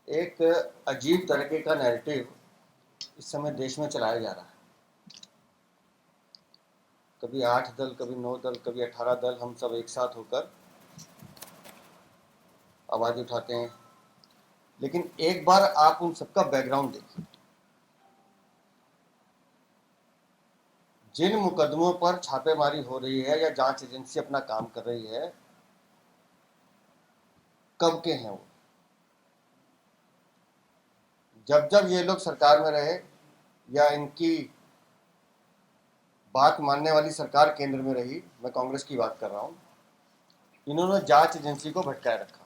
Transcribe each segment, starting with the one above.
एक अजीब तरीके का नैरेटिव इस समय देश में चलाया जा रहा है। कभी 8 दल, कभी 9 दल, कभी 18 दल, हम सब एक साथ होकर आवाज उठाते हैं। लेकिन एक बार आप उन सबका बैकग्राउंड देखिए। जिन मुकदमों पर छापेमारी हो रही है या जांच एजेंसी अपना काम कर रही है, कब के हैं वो? जब जब ये लोग सरकार में रहे या इनकी बात मानने वाली सरकार केंद्र में रही, मैं कांग्रेस की बात कर रहा हूं, इन्होंने जांच एजेंसी को भटकाए रखा।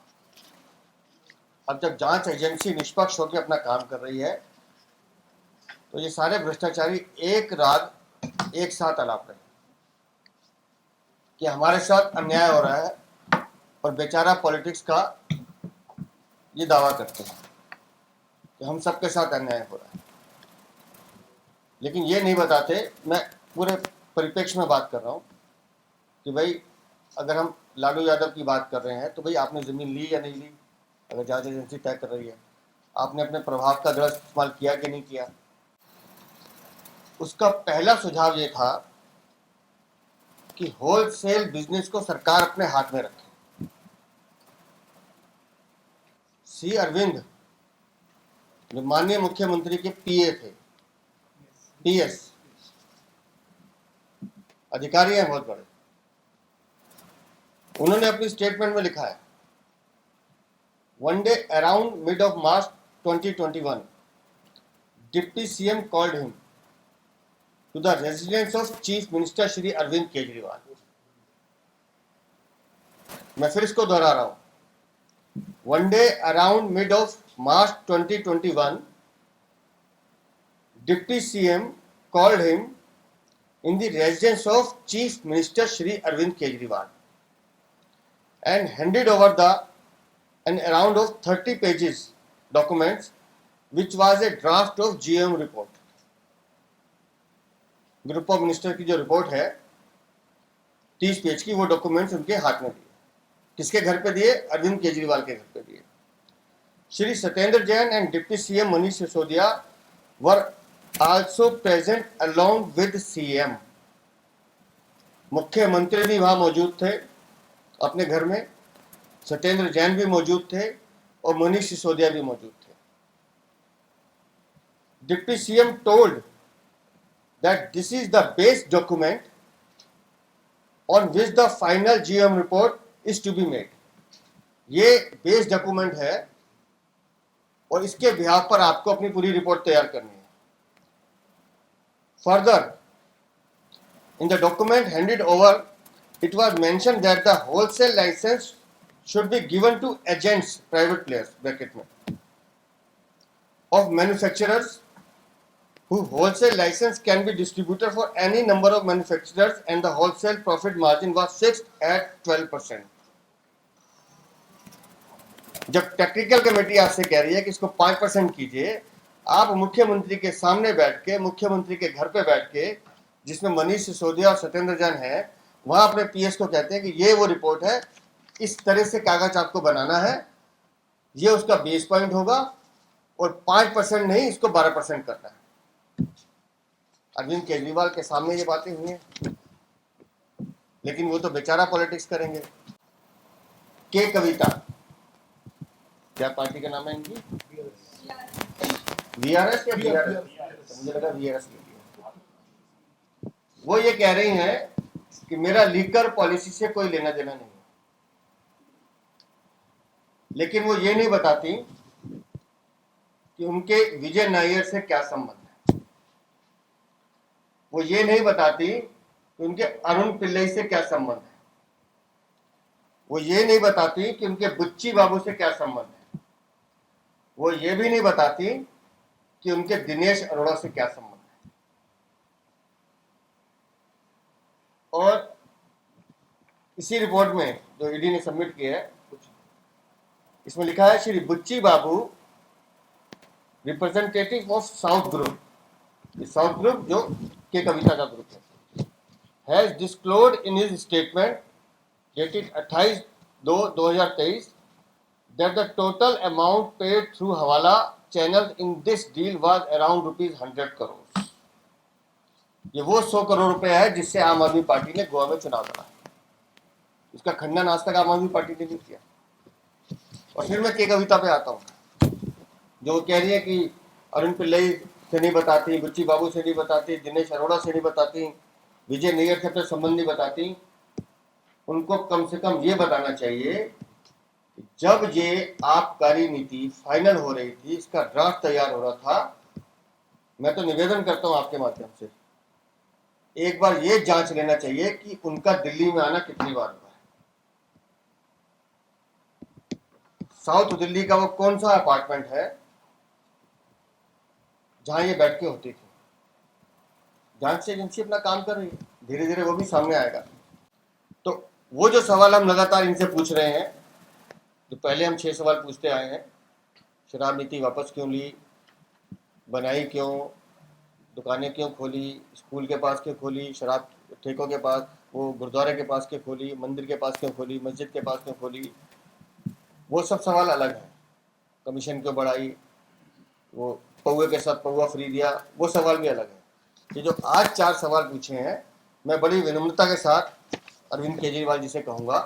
अब जब जांच एजेंसी निष्पक्ष होकर अपना काम कर रही है तो ये सारे भ्रष्टाचारी एक रात एक साथ अलाप रहे कि हमारे साथ अन्याय हो रहा है और बेचारा पॉलिटिक्स का ये दावा करते हैं कि हम सबके साथ अन्याय हो रहा है। लेकिन ये नहीं बताते, मैं पूरे परिप्रेक्ष्य में बात कर रहा हूँ कि भाई अगर हम लालू यादव की बात कर रहे हैं तो भाई आपने ज़मीन ली या नहीं ली? अगर जांच एजेंसी तय कर रही है, आपने अपने प्रभाव का गलत इस्तेमाल किया कि नहीं किया? उसका पहला सुझाव ये था कि होलसेल बिजनेस को सरकार अपने हाथ में रखे। सी अरविंद जो माननीय मुख्यमंत्री के पीए थे, पीएस अधिकारी हैं बहुत बड़े, उन्होंने अपनी स्टेटमेंट में लिखा है, one day around mid of March 2021 deputy CM called him to the residence of Chief Minister Shri Arvind Kejriwal. मैं फिर इसको दोहरा रहा हूं, one day around mid of March 2021 deputy CM called him in the residence of chief minister Shri Arvind Kejriwal and handed over the an around of 30 pages documents which was a draft of GM report। Group of minister की जो report है 30 page की, वो documents उनके हाथ में दिए। किसके घर पे दिए? अरविंद केजरीवाल के घर पे दिए। Shri Satyendra Jain and deputy CM Manish Sisodia were also present along with CM. मुख्यमंत्री भी वहां मौजूद थे अपने घर में, सत्येंद्र जैन भी मौजूद थे और मनीष सिसोदिया भी मौजूद थे। Deputy CM told that this is the base document on which the final GM report is to be made। ये बेस डॉक्यूमेंट है और इसके बिहाफ पर आपको अपनी पूरी रिपोर्ट तैयार करनी है। Further in the document handed over it was mentioned that the wholesale license should be given to agents, private players bracket में, of manufacturers whose wholesale license can be distributed for any number of manufacturers and the wholesale profit margin was fixed at 12%। जब technical committee आपसे कह रही है कि इसको 5% कीजिए, आप मुख्यमंत्री के सामने बैठ के, मुख्यमंत्री के घर पे बैठ के, जिसमें मनीष सिसोदिया और सत्येंद्र जैन है, वहां अपने पीएस को कहते हैं कि ये वो रिपोर्ट है, इस तरह से कागज आपको बनाना है, ये उसका बेस पॉइंट होगा और 5% नहीं, इसको 12% करना है। अरविंद केजरीवाल के सामने ये बातें हुई हैं, लेकिन वो तो बेचारा पॉलिटिक्स करेंगे। के कविता, क्या पार्टी का नाम है इनकी? वीआरएस या वीआरएस? मुझे लगा वीआरएस। वो ये कह रही हैं कि मेरा लीकर पॉलिसी से कोई लेना देना नहीं, लेकिन वो ये नहीं बताती कि उनके विजय नायर से क्या संबंध है। वो ये नहीं बताती कि उनके अरुण पिल्लई से क्या संबंध है। वो ये नहीं बताती कि उनके बुच्ची बाबू से क्या संबंध है। वो ये भी नहीं बताती कि उनके दिनेश अरोड़ा से क्या संबंध है। और इसी रिपोर्ट में जो ईडी ने सबमिट किया है, इसमें लिखा है, Shri Buchchi Babu representative of South Group, South Group जो के कविता का ग्रुप है, has disclosed in his statement dated 28/2/2023 that the total amount paid through Hawala channels in this deal was around ₹100 crore। ये वो 100 करोड़ रुपए है जिससे आम आदमी पार्टी ने गोवा में चुनाव लड़ा। इसका खंडन आज तक आम आदमी पार्टी ने नहीं किया। और फिर मैं के कविता पे आता हूँ, जो कह रही है कि अरुण पिल्लई से नहीं बताती, बुच्ची बाबू से नहीं बताती, दिनेश अरोड़ा से नहीं बताती, विजय नैयर से अपने संबंध नहीं बताती। उनको कम से कम ये बताना चाहिए कि जब ये आबकारी नीति फाइनल हो रही थी, इसका ड्राफ्ट तैयार हो रहा था, मैं तो निवेदन करता हूं आपके माध्यम से, एक बार ये जांच लेना चाहिए कि उनका दिल्ली में आना कितनी बार हुआ है। साउथ दिल्ली का वो कौन सा अपार्टमेंट है जहां ये बैठ के होती थी। जांच एजेंसी अपना काम कर रही है, धीरे धीरे वो भी सामने आएगा। तो वो जो सवाल हम लगातार इनसे पूछ रहे हैं, जो पहले हम 6 सवाल पूछते आए हैं, शराब नीति वापस क्यों ली, बनाई क्यों, दुकानें क्यों खोली, स्कूल के पास क्यों खोली, शराब ठेकों के पास, वो गुरुद्वारे के पास क्यों खोली, मंदिर के पास क्यों खोली, मस्जिद के पास क्यों खोली, वो सब सवाल अलग हैं। कमीशन क्यों बढ़ाई, वो पौवे के साथ पौवा फ्री दिया, वो सवाल भी अलग है। ये जो आज 4 सवाल पूछे हैं, मैं बड़ी विनम्रता के साथ अरविंद केजरीवाल जी से कहूँगा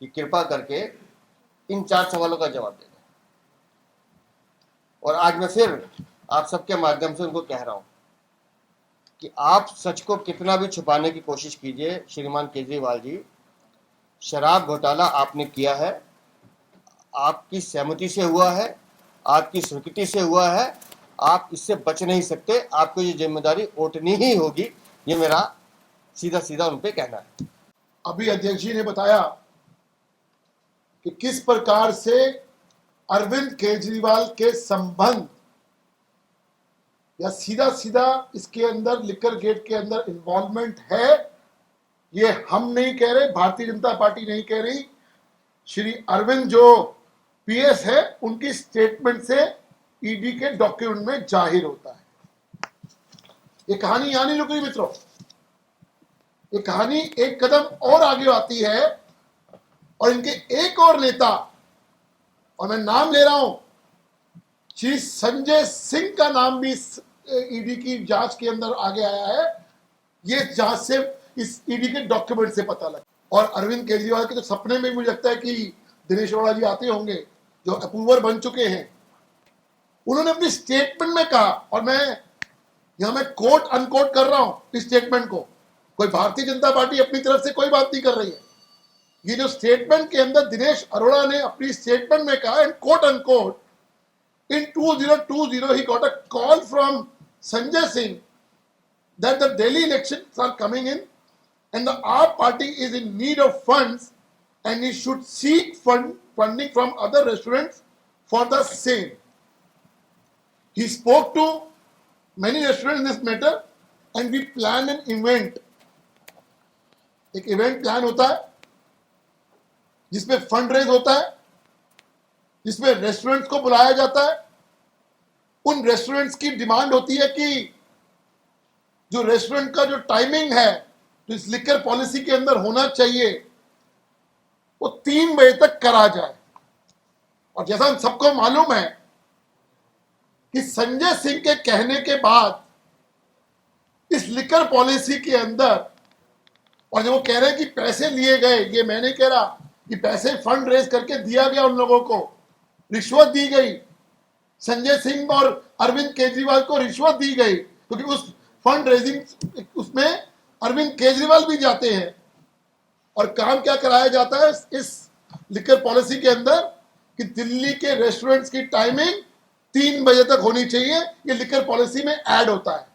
कि कृपा करके इन 4 सवालों का जवाब दे दें। और आज मैं फिर आप सबके माध्यम से उनको कह रहा हूँ कि आप सच को कितना भी छुपाने की कोशिश कीजिए, श्रीमान केजरीवाल जी, शराब घोटाला आपने किया है, आपकी सहमति से हुआ है, आपकी स्वीकृति से हुआ है, आप इससे बच नहीं सकते, आपको ये जिम्मेदारी उठनी ही होगी। ये मेरा सीधा सीधा उन पे कहना है। अभी अध्यक्ष जी ने बताया कि किस प्रकार से अरविंद केजरीवाल के संबंध या सीधा सीधा इसके अंदर लिकर गेट के अंदर इन्वॉल्वमेंट है। ये हम नहीं कह रहे, भारतीय जनता पार्टी नहीं कह रही, श्री अरविंद जो पीएस है उनकी स्टेटमेंट से ईडी के डॉक्यूमेंट में जाहिर होता है। ये कहानी यहां नहीं रुक रही मित्रों, ये कहानी एक कदम और आगे आती है और इनके एक और नेता, और मैं नाम ले रहा हूं, श्री संजय सिंह का नाम भी ईडी की जांच के अंदर आगे आया है। ये जांच से इस ईडी के डॉक्यूमेंट से पता लगा। और अरविंद केजरीवाल के तो सपने में मुझे लगता है कि दिनेश अरोड़ा जी आते होंगे, जो अप्रूवर बन चुके हैं। उन्होंने अपनी स्टेटमेंट में कहा, और मैं यहां मैं कोट अनकोट कर रहा हूं इस स्टेटमेंट को, कोई भारतीय जनता पार्टी अपनी तरफ से कोई बात नहीं कर रही है। ये जो स्टेटमेंट के अंदर दिनेश अरोड़ा ने अपनी स्टेटमेंट में कहा, and quote unquote, in 2020 he got a call from Sanjay Singh that the Delhi elections are coming in and the AAP party is in need of funds and he should seek funding from other restaurants for the same. He spoke to many restaurants in this matter and we planned an event. एक event plan होता है जिसमें fund raise होता है, जिसमें restaurants को बुलाया जाता है। उन रेस्टोरेंट्स की डिमांड होती है कि जो रेस्टोरेंट का जो टाइमिंग है, जो इस लिकर पॉलिसी के अंदर होना चाहिए, वो 3 बजे तक करा जाए। और जैसा हम सबको मालूम है कि संजय सिंह के कहने के बाद इस लिकर पॉलिसी के अंदर, और जब वो कह रहे हैं कि पैसे लिए गए, ये मैं नहीं कह रहा कि पैसे फंड रेज करके दिया गया, उन लोगों को रिश्वत दी गई, संजय सिंह और अरविंद केजरीवाल को रिश्वत दी गई, क्योंकि उस फंड रेजिंग उसमें अरविंद केजरीवाल भी जाते हैं। और काम क्या कराया जाता है इस लिकर पॉलिसी के अंदर कि दिल्ली के रेस्टोरेंट्स की टाइमिंग 3 बजे तक होनी चाहिए। ये लिकर पॉलिसी में ऐड होता है।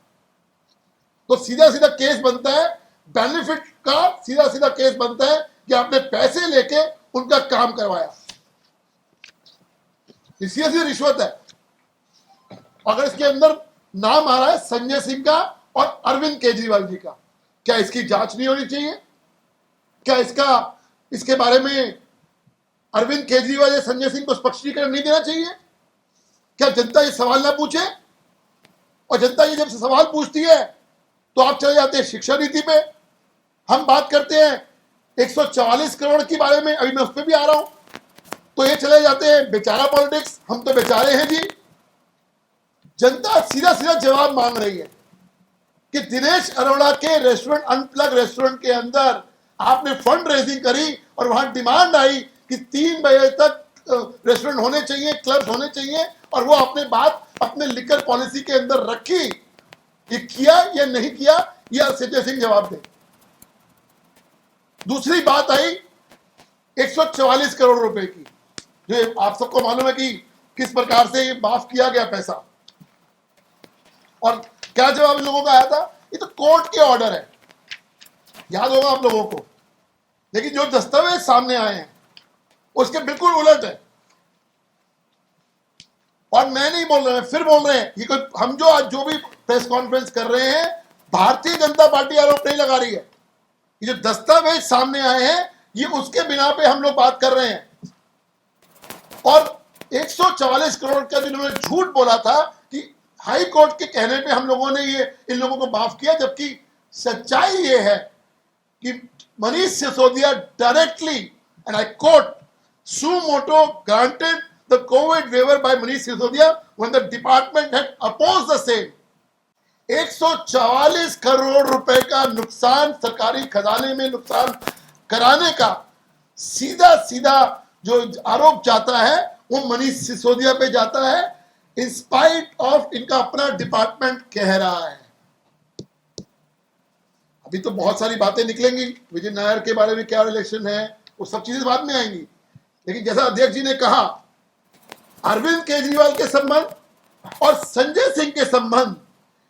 तो सीधा सीधा केस बनता है, बेनिफिट का सीधा सीधा केस बनता है कि आपने पैसे लेके उनका काम करवाया। सीधी रिश्वत है। अगर इसके अंदर नाम आ रहा है संजय सिंह का और अरविंद केजरीवाल जी का, क्या इसकी जांच नहीं होनी चाहिए? क्या इसके बारे में अरविंद केजरीवाल या संजय सिंह को स्पष्टीकरण नहीं देना चाहिए? क्या जनता ये सवाल ना पूछे? और जनता ये जब सवाल पूछती है तो आप चले जाते हैं शिक्षा नीति पे। हम बात करते हैं 144 करोड़ के बारे में, अभी मैं उस पर भी आ रहा हूं। तो ये चले जाते हैं बेचारा पॉलिटिक्स, हम तो बेचारे हैं जी। जनता सीधा सीधा जवाब मांग रही है कि दिनेश अरोड़ा के रेस्टोरेंट, अनप्लग रेस्टोरेंट के अंदर आपने फंड रेजिंग करी और वहां डिमांड आई कि 3 बजे तक रेस्टोरेंट होने चाहिए, क्लब्स होने चाहिए, और वो आपने बात अपने लिकर पॉलिसी के अंदर रखी। ये किया या नहीं किया, यह संजय सिंह जवाब दे। दूसरी बात आई 144 करोड़ रुपए की, जो आप सबको मालूम है कि किस प्रकार से ये माफ किया गया पैसा। और क्या जवाब इन लोगों का आया था? ये तो कोर्ट के ऑर्डर है, याद होगा आप लोगों को। लेकिन जो दस्तावेज सामने आए हैं उसके बिल्कुल उलट है। और मैं नहीं बोल रहा हूं, फिर बोल रहे हैं ये कोई, हम जो आज जो भी प्रेस कॉन्फ्रेंस कर रहे हैं, भारतीय जनता पार्टी आरोप नहीं लगा रही है। ये जो दस्तावेज सामने आए हैं ये उसके बिना पे हम लोग बात कर रहे हैं। और 144 करोड़ का जिन्होंने झूठ बोला था कि हाई कोर्ट के कहने पे हम लोगों ने ये इन लोगों को माफ किया, जबकि सच्चाई ये है कि Manish Sisodia directly, and I quote, suo moto granted the COVID waiver by Manish Sisodia when the department had opposed the same. 144 crore रुपए का नुकसान, सरकारी खजाने में नुकसान कराने का सीधा सीधा जो आरोप जाता है वो मनीष सिसोदिया पे जाता है, इन स्पाइट ऑफ इनका अपना डिपार्टमेंट कह रहा है। अभी तो बहुत सारी बातें निकलेंगी, विजय नायर के बारे में क्या रिलेशन है, वो सब चीजें बाद में आएंगी। लेकिन जैसा अध्यक्ष जी ने कहा, अरविंद केजरीवाल के संबंध और संजय सिंह के संबंध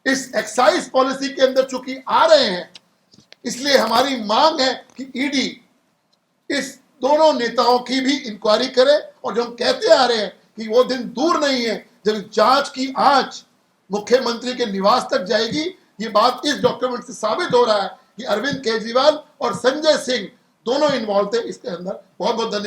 इस एक्साइज पॉलिसी के अंदर चूंकि आ रहे हैं, इसलिए हमारी मांग है कि ईडी इस दोनों नेताओं की भी इंक्वायरी करे। और जो हम कहते आ रहे हैं कि वो दिन दूर नहीं है जब जांच की आंच मुख्यमंत्री के निवास तक जाएगी। ये बात इस डॉक्यूमेंट से साबित हो रहा है कि अरविंद केजरीवाल और संजय सिंह दोनों इन्वॉल्व थे इसके अंदर। बहुत बहुत धन्यवाद।